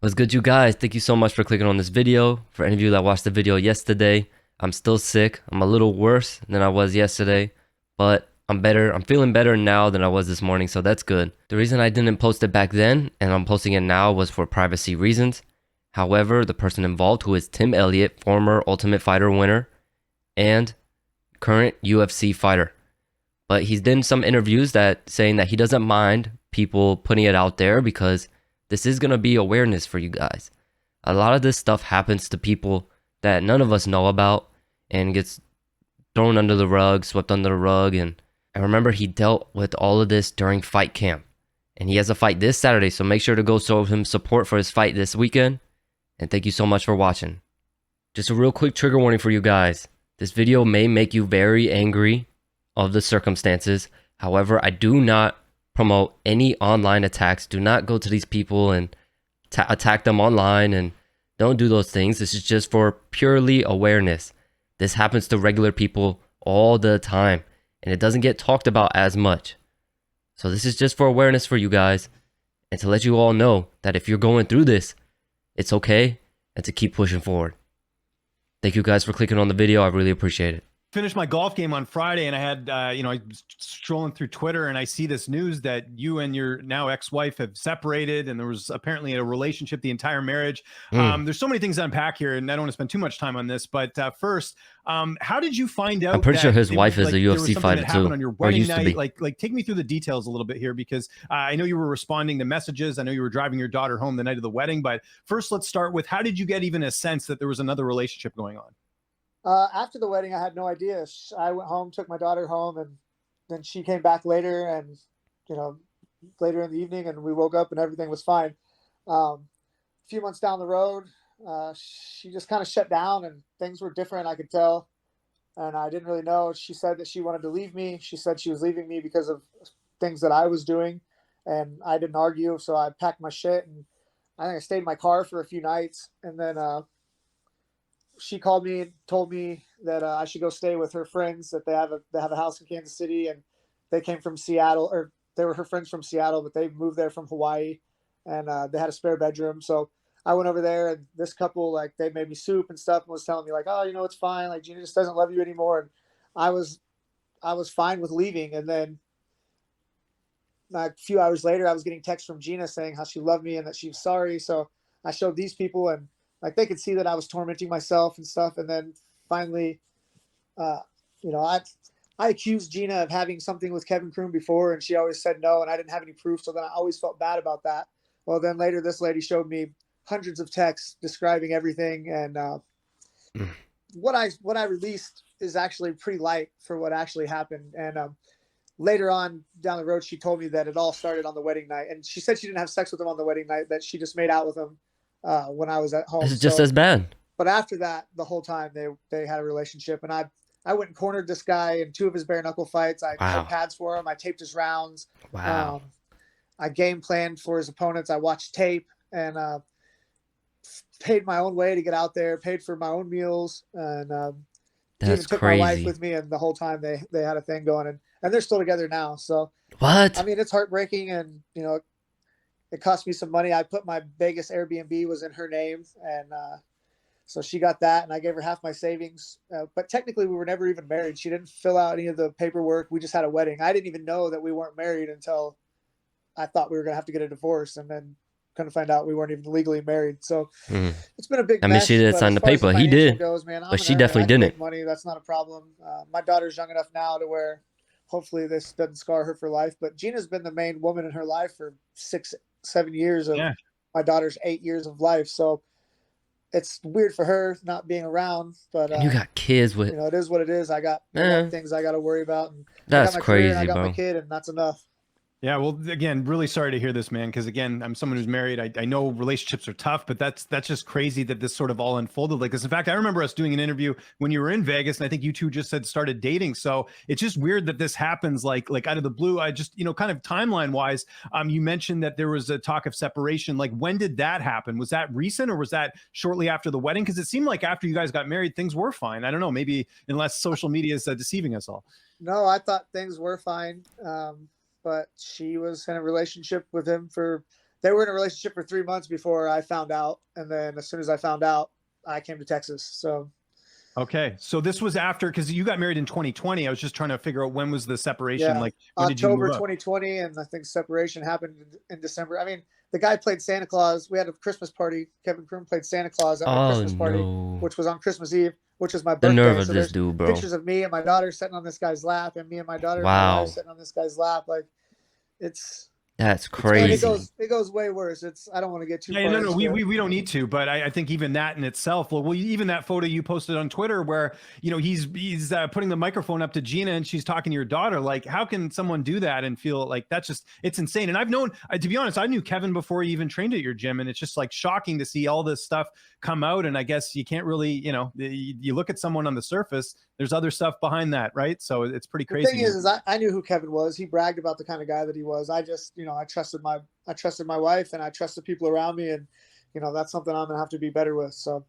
What's good, you guys? Thank you so much for clicking on this video. For any of you that watched the video yesterday, I'm still sick. I'm a little worse than I was yesterday, but I'm better. I'm feeling better now than I was this morning, so that's good. The reason I didn't post it back then and I'm posting it now was for privacy reasons. However, the person involved, who is Tim Elliott, former Ultimate Fighter winner and current UFC fighter, but he's done some interviews that saying that he doesn't mind people putting it out there because this is going to be awareness for you guys. A lot of this stuff happens to people that none of us know about and gets thrown under the rug, swept under the rug. And I remember he dealt with all of this during fight camp. And he has a fight this Saturday, so make sure to go show him support for his fight this weekend. And thank you so much for watching. Just a real quick trigger warning for you guys. This video may make you very angry of the circumstances. However, I do not promote any online attacks. Do not go to these people and attack them online, and don't do those things. This is just for purely awareness. This happens to regular people all the time, and it doesn't get talked about as much. So this is just for awareness for you guys, and to let you all know that if you're going through this, it's okay, and to keep pushing forward. Thank you guys for clicking on the video. I really appreciate it. Finished my golf game on Friday, and I had, I was strolling through Twitter, and I see this news that you and your now ex-wife have separated, and there was apparently a relationship the entire marriage. There's so many things to unpack here, and I don't want to spend too much time on this. But first, how did you find out? I'm pretty sure his wife is a UFC fighter too, on your or wedding used to be. Like, take me through the details a little bit here, because I know you were responding to messages. I know you were driving your daughter home the night of the wedding. But first, let's start with, how did you get even a sense that there was another relationship going on? After the wedding, I had no idea. I went home, took my daughter home, and then she came back later, and later in the evening, and we woke up and everything was fine. A few months down the road, she just kind of shut down, and things were different. I could tell, and I didn't really know. She said that she wanted to leave me. She said she was leaving me because of things that I was doing, and I didn't argue. So I packed my shit, and I think I stayed in my car for a few nights, and then she called me and told me that I should go stay with her friends, that they have a house in Kansas City, and they came from Seattle, or they were her friends from Seattle, but they moved there from Hawaii, and they had a spare bedroom. So I went over there, and this couple, like, they made me soup and stuff, and was telling me like, oh, it's fine. Like, Gina just doesn't love you anymore. And I was fine with leaving. And then like, a few hours later, I was getting texts from Gina saying how she loved me and that she was sorry. So I showed these people, and like, they could see that I was tormenting myself and stuff. And then finally, I accused Gina of having something with Kevin Kroon before, and she always said no, and I didn't have any proof. So then I always felt bad about that. Well, then later, this lady showed me hundreds of texts describing everything. And what I released is actually pretty light for what actually happened. And later on down the road, she told me that it all started on the wedding night. And she said she didn't have sex with him on the wedding night, that she just made out with him when I was at home. This is just as bad. But after that, the whole time they had a relationship, and I went and cornered this guy in 2 of his bare knuckle fights. I had pads for him. I taped his rounds. Wow. I game planned for his opponents. I watched tape, and paid my own way to get out there. Paid for my own meals, and that's took crazy. my wife with me. And the whole time they had a thing going, and they're still together now. So what? I mean, it's heartbreaking, and it cost me some money. I put my Vegas Airbnb was in her name, and so she got that, and I gave her half my savings. But technically, we were never even married. She didn't fill out any of the paperwork. We just had a wedding. I didn't even know that we weren't married until I thought we were going to have to get a divorce, and then kind of find out we weren't even legally married. So it's been a big mess. I mean, she didn't sign the paper. He did, but she definitely didn't. Money, that's not a problem. My daughter's young enough now to where hopefully this doesn't scar her for life. But Gina's been the main woman in her life for 6-7 years of my daughter's 8 years of life. So it's weird for her not being around, but and you got kids with, it is what it is. I got things I got to worry about. And that's I got my crazy, career, and I got bro. my kid, and that's enough. Yeah, well, again, really sorry to hear this, man, because again, I'm someone who's married. I know relationships are tough, but that's just crazy that this sort of all unfolded like this. In fact, I remember us doing an interview when you were in Vegas, and I think you two just said started dating. So it's just weird that this happens like out of the blue. I just, kind of timeline wise, you mentioned that there was a talk of separation. Like, when did that happen? Was that recent, or was that shortly after the wedding? Because it seemed like after you guys got married, things were fine. I don't know, maybe unless social media is deceiving us all. No, I thought things were fine. But she was in a relationship with him for they were in a relationship for 3 months before I found out, and then as soon as I found out, I came to Texas. So Okay, so this was after, because you got married in 2020. I was just trying to figure out when was the separation. yeah, Like, when did you October move up? 2020, and I think separation happened in December. I mean, the guy played Santa Claus. We had a Christmas party. Kevin Kroom played Santa Claus at my Oh Christmas party, no. which was on Christmas Eve, which was my The nerve birthday. of So this there's dude, bro. pictures of me and my daughter sitting on this guy's lap, and me and my daughter and my wife Wow. sitting on this guy's lap. Like, it's That's It's and it crazy. goes way worse. It's I don't want to get too Yeah, far no, no, into it. we don't need to, but I think even that in itself, well, even that photo you posted on Twitter where, you know, he's putting the microphone up to Gina and she's talking to your daughter. Like, how can someone do that and feel like that's just, it's insane. And I've known, to be honest, I knew Kevin before he even trained at your gym, and it's just like shocking to see all this stuff come out. And I guess you can't really, you know, you look at someone on the surface, there's other stuff behind that, right? So it's pretty The crazy. thing is I knew who Kevin was. He bragged about the kind of guy that he was. I just, you know, I trusted my wife, and I trusted people around me, and you know, that's something I'm gonna have to be better with. So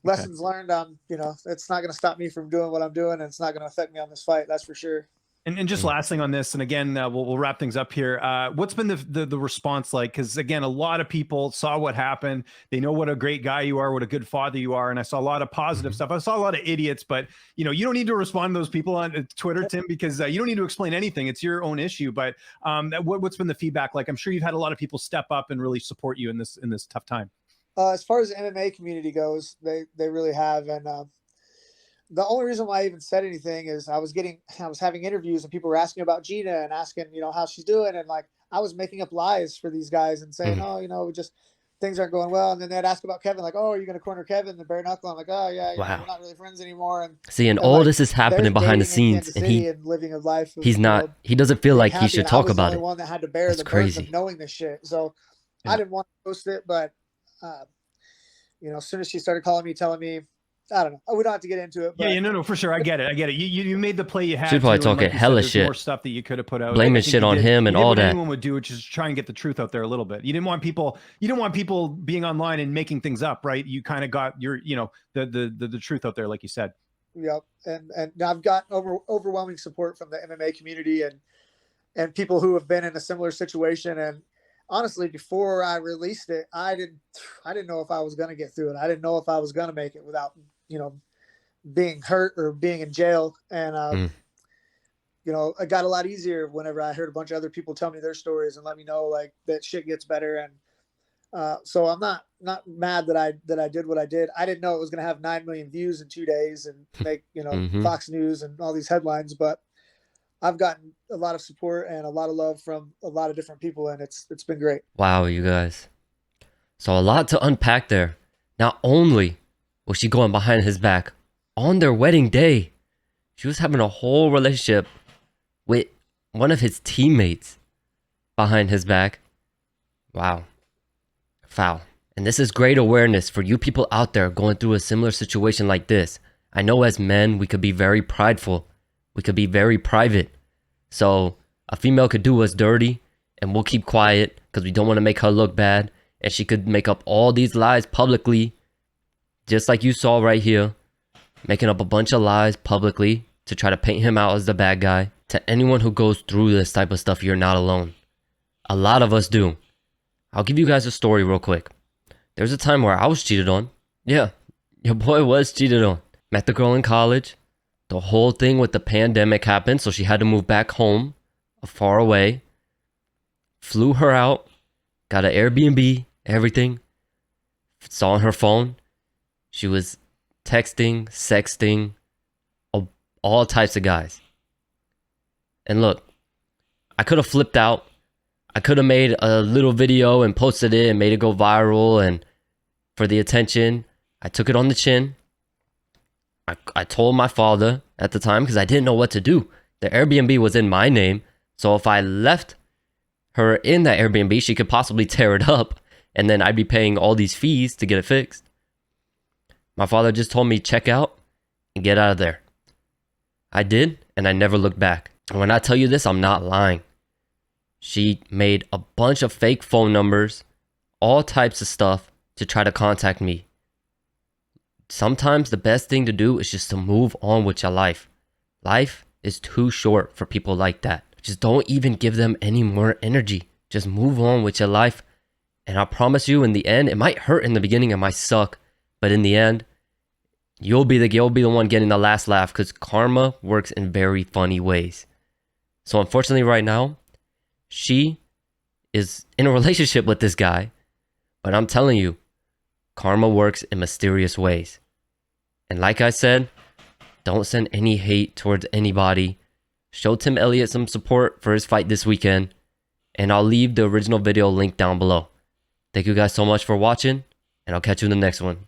lessons learned. You know, it's not gonna stop me from doing what I'm doing, and it's not gonna affect me on this fight. That's for sure. And just last thing on this, and again, we'll wrap things up here. What's been the response like? Because again, a lot of people saw what happened. They know what a great guy you are, what a good father you are, and I saw a lot of positive stuff. I saw a lot of idiots, but you know, you don't need to respond to those people on Twitter, Tim, because you don't need to explain anything. It's your own issue. But what's been the feedback like? I'm sure you've had a lot of people step up and really support you in this tough time. As far as the MMA community goes, they really have, and the only reason why I even said anything is I was having interviews and people were asking about Gina and asking, you know, how she's doing. And like, I was making up lies for these guys and saying, oh, you know, just things aren't going well. And then they'd ask about Kevin, like, oh, are you going to corner Kevin, the bare knuckle? I'm like, oh yeah, you know, we're not really friends anymore. And See, and all like, this is happening behind the scenes, and living a life. he's not. He doesn't feel like he should talk about it. I was the only one that had to bear the burden of knowing this shit. So I didn't want to post it, but you know, as soon as she started calling me, telling me, I don't know. We don't have to get into it. But Yeah, no, for sure. I get it. You made the play you had. She's probably to, talking like hella said, shit. More stuff that you could have put out. Blaming shit on him and all what that. Anyone would do, which is try and get the truth out there a little bit. You didn't want people being online and making things up, right? You kind of got your, you know, the truth out there, like you said. Yep. And I've got overwhelming support from the MMA community and people who have been in a similar situation. And honestly, before I released it, I didn't know if I was going to get through it. I didn't know if I was going to make it without, you know, being hurt or being in jail. And, you know, it got a lot easier whenever I heard a bunch of other people tell me their stories and let me know like that shit gets better. And so I'm not mad that I did what I did. I didn't know it was going to have 9 million views in 2 days and make, you know, Fox News and all these headlines, but I've gotten a lot of support and a lot of love from a lot of different people, and it's been great. Wow, you guys. So a lot to unpack there. Not only was she going behind his back on their wedding day, she was having a whole relationship with one of his teammates behind his back. Wow. Foul. And this is great awareness for you people out there going through a similar situation like this. I know as men, we could be very prideful. We could be very private. So a female could do us dirty and we'll keep quiet because we don't want to make her look bad. And she could make up all these lies publicly, just like you saw right here, making up a bunch of lies publicly to try to paint him out as the bad guy. To anyone who goes through this type of stuff, you're not alone. A lot of us do. I'll give you guys a story real quick. There was a time where I was cheated on. Yeah, your boy was cheated on. Met the girl in college. The whole thing with the pandemic happened, so she had to move back home, far away. Flew her out, got an Airbnb, everything. Saw on her phone, she was texting, sexting, all types of guys. And look, I could have flipped out. I could have made a little video and posted it and made it go viral, and for the attention, I took it on the chin. I told my father at the time because I didn't know what to do. The Airbnb was in my name, so if I left her in that Airbnb, she could possibly tear it up, and then I'd be paying all these fees to get it fixed. My father just told me, check out and get out of there. I did, and I never looked back. And when I tell you this, I'm not lying. She made a bunch of fake phone numbers, all types of stuff to try to contact me. Sometimes the best thing to do is just to move on with your life. Life is too short for people like that. Just don't even give them any more energy. Just move on with your life And I promise you, in the end, it might hurt in the beginning, it might suck, but in the end, you'll be the one getting the last laugh because karma works in very funny ways. So unfortunately, right now, she is in a relationship with this guy, but I'm telling you, karma works in mysterious ways. And like I said, don't send any hate towards anybody. Show Tim Elliott some support for his fight this weekend, and I'll leave the original video link down below. Thank you guys so much for watching, and I'll catch you in the next one.